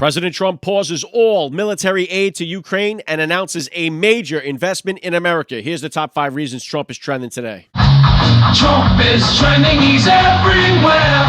President Trump pauses all military aid to Ukraine and announces a major investment in America. Here's the top 5 reasons Trump is trending today. Trump is trending, he's everywhere.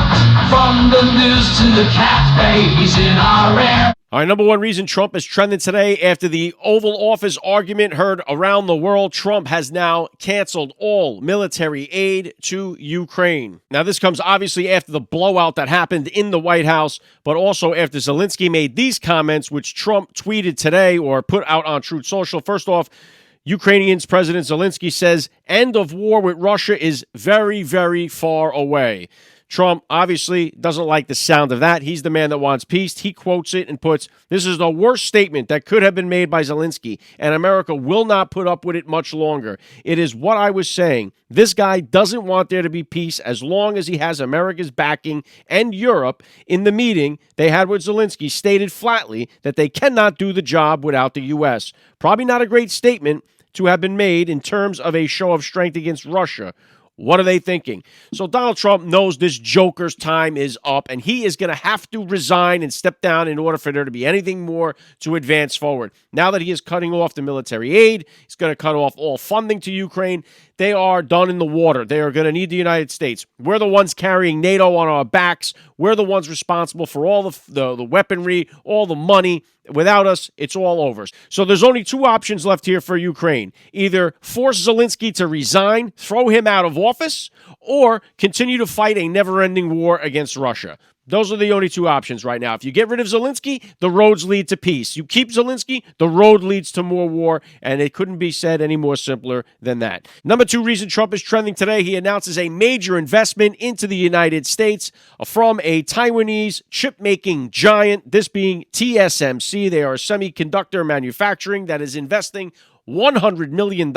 From the news to the cafe, he's in our air. All right, number 1 reason Trump is trending today after the Oval Office argument heard around the world. Trump has now canceled all military aid to Ukraine. Now, this comes obviously after the blowout that happened in the White House, but also after Zelensky made these comments, which Trump tweeted today or put out on Truth Social. First off, Ukrainian's President Zelensky says end of war with Russia is very, very far away. Trump obviously doesn't like the sound of that. He's the man that wants peace. He quotes it and puts, "This is the worst statement that could have been made by Zelensky, and America will not put up with it much longer. It is what I was saying. This guy doesn't want there to be peace as long as he has America's backing, and Europe, in the meeting they had with Zelensky, stated flatly that they cannot do the job without the U.S. Probably not a great statement to have been made in terms of a show of strength against Russia. What are they thinking?" So Donald Trump knows this joker's time is up, and he is going to have to resign and step down in order for there to be anything more to advance forward. Now that he is cutting off the military aid, he's going to cut off all funding to Ukraine. They are done in the water. They are going to need the United States. We're the ones carrying NATO on our backs. We're the ones responsible for all the weaponry, all the money. Without us, it's all over. So there's only 2 options left here for Ukraine. Either force Zelensky to resign, throw him out of office, or continue to fight a never-ending war against Russia. Those are the only 2 options right now. If you get rid of Zelensky, the roads lead to peace. You keep Zelensky, the road leads to more war, and it couldn't be said any more simpler than that. Number 2 reason Trump is trending today, he announces a major investment into the United States from a Taiwanese chip-making giant, this being TSMC. They are a semiconductor manufacturing that is investing $100 million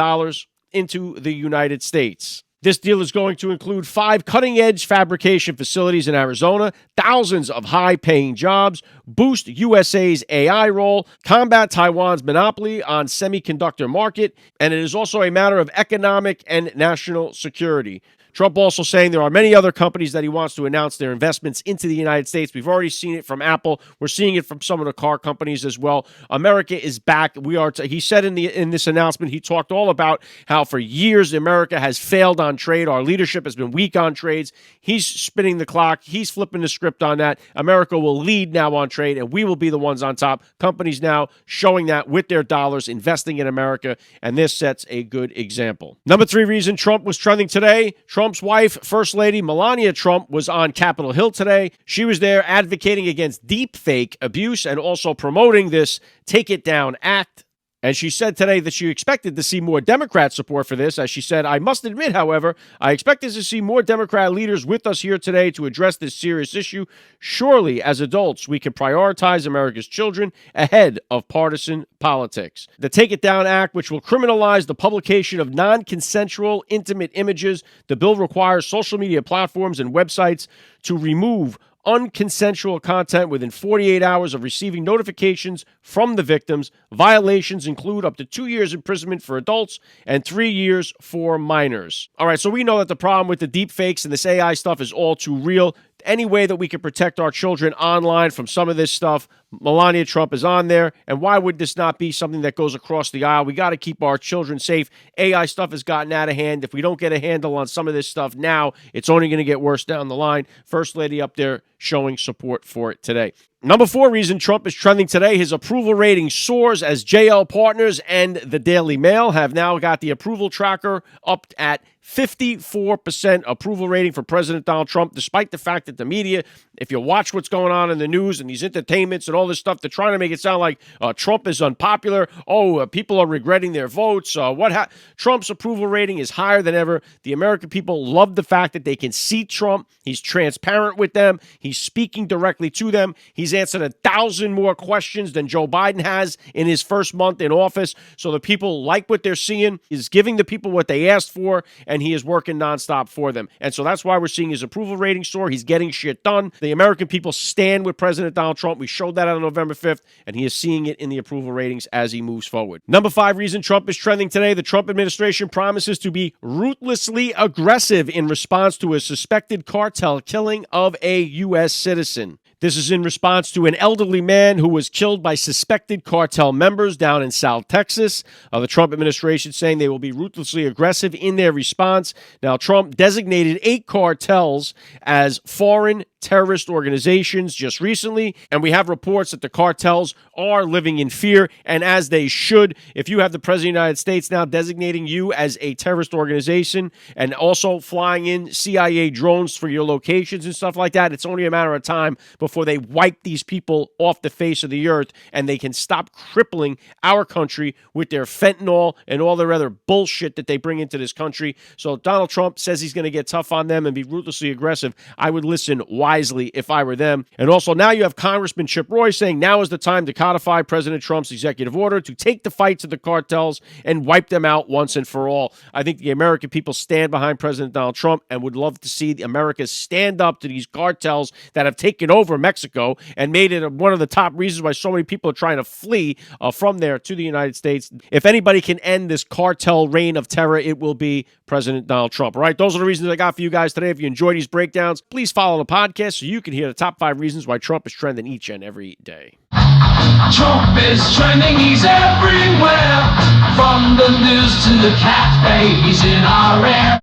into the United States. This deal is going to include 5 cutting-edge fabrication facilities in Arizona, thousands of high-paying jobs, boost USA's AI role, combat Taiwan's monopoly on semiconductor market, and it is also a matter of economic and national security. Trump also saying there are many other companies that he wants to announce their investments into the United States. We've already seen it from Apple. We're seeing it from some of the car companies as well. America is back. He said in this announcement, he talked all about how for years America has failed on trade. Our leadership has been weak on trades. He's spinning the clock. He's flipping the script on that. America will lead now on trade, and we will be the ones on top. Companies now showing that with their dollars, investing in America, and this sets a good example. Number 3 reason Trump was trending today, Trump's wife, First Lady Melania Trump, was on Capitol Hill today. She was there advocating against deepfake abuse and also promoting this Take It Down Act. And she said today that she expected to see more Democrat support for this. As she said, "I must admit, however, I expected to see more Democrat leaders with us here today to address this serious issue. Surely, as adults, we can prioritize America's children ahead of partisan politics." The Take It Down Act, which will criminalize the publication of non-consensual intimate images. The bill requires social media platforms and websites to remove unconsensual content within 48 hours of receiving notifications from the victims. Violations include up to 2 years imprisonment for adults and 3 years for minors. All right, so we know that the problem with the deep fakes and this AI stuff is all too real. Any way that we can protect our children online from some of this stuff, Melania Trump is on there. And why would this not be something that goes across the aisle? We got to keep our children safe. AI stuff has gotten out of hand. If we don't get a handle on some of this stuff now, it's only going to get worse down the line. First Lady up there showing support for it today. Number 4 reason Trump is trending today, his approval rating soars as JL Partners and the Daily Mail have now got the approval tracker up at 54% approval rating for President Donald Trump, despite the fact that the media, if you watch what's going on in the news and these entertainments and all this stuff, they're trying to make it sound like Trump is unpopular. People are regretting their votes. Trump's approval rating is higher than ever. The American people love the fact that they can see Trump. He's transparent with them. He's speaking directly to them. He's answered 1,000 more questions than Joe Biden has in his first month in office. So the people like what they're seeing. He's giving the people what they asked for, and he is working nonstop for them. And so that's why we're seeing his approval rating soar. He's getting shit done. The American people stand with President Donald Trump. We showed that on November 5th, and he is seeing it in the approval ratings as he moves forward. Number 5 reason Trump is trending today, the Trump administration promises to be ruthlessly aggressive in response to a suspected cartel killing of a U.S. citizen. This is in response to an elderly man who was killed by suspected cartel members down in South Texas. The Trump administration saying they will be ruthlessly aggressive in their response. Now, Trump designated 8 cartels as foreign terrorist organizations just recently, and we have reports that the cartels are living in fear, and as they should. If you have the President of the United States now designating you as a terrorist organization and also flying in CIA drones for your locations and stuff like that, it's only a matter of time before they wipe these people off the face of the earth and they can stop crippling our country with their fentanyl and all their other bullshit that they bring into this country. So Donald Trump says he's going to get tough on them and be ruthlessly aggressive. I would listen wisely if I were them. And also now you have Congressman Chip Roy saying now is the time to codify President Trump's executive order to take the fight to the cartels and wipe them out once and for all. I think the American people stand behind President Donald Trump and would love to see America stand up to these cartels that have taken over Mexico and made it one of the top reasons why so many people are trying to flee from there to the United States. If anybody can end this cartel reign of terror, it will be President Donald Trump. All right, those are the reasons I got for you guys today. If you enjoy these breakdowns, please follow the podcast so you can hear the top 5 reasons why Trump is trending each and every day. Trump is trending, he's everywhere. From the news to the cat babies in our air.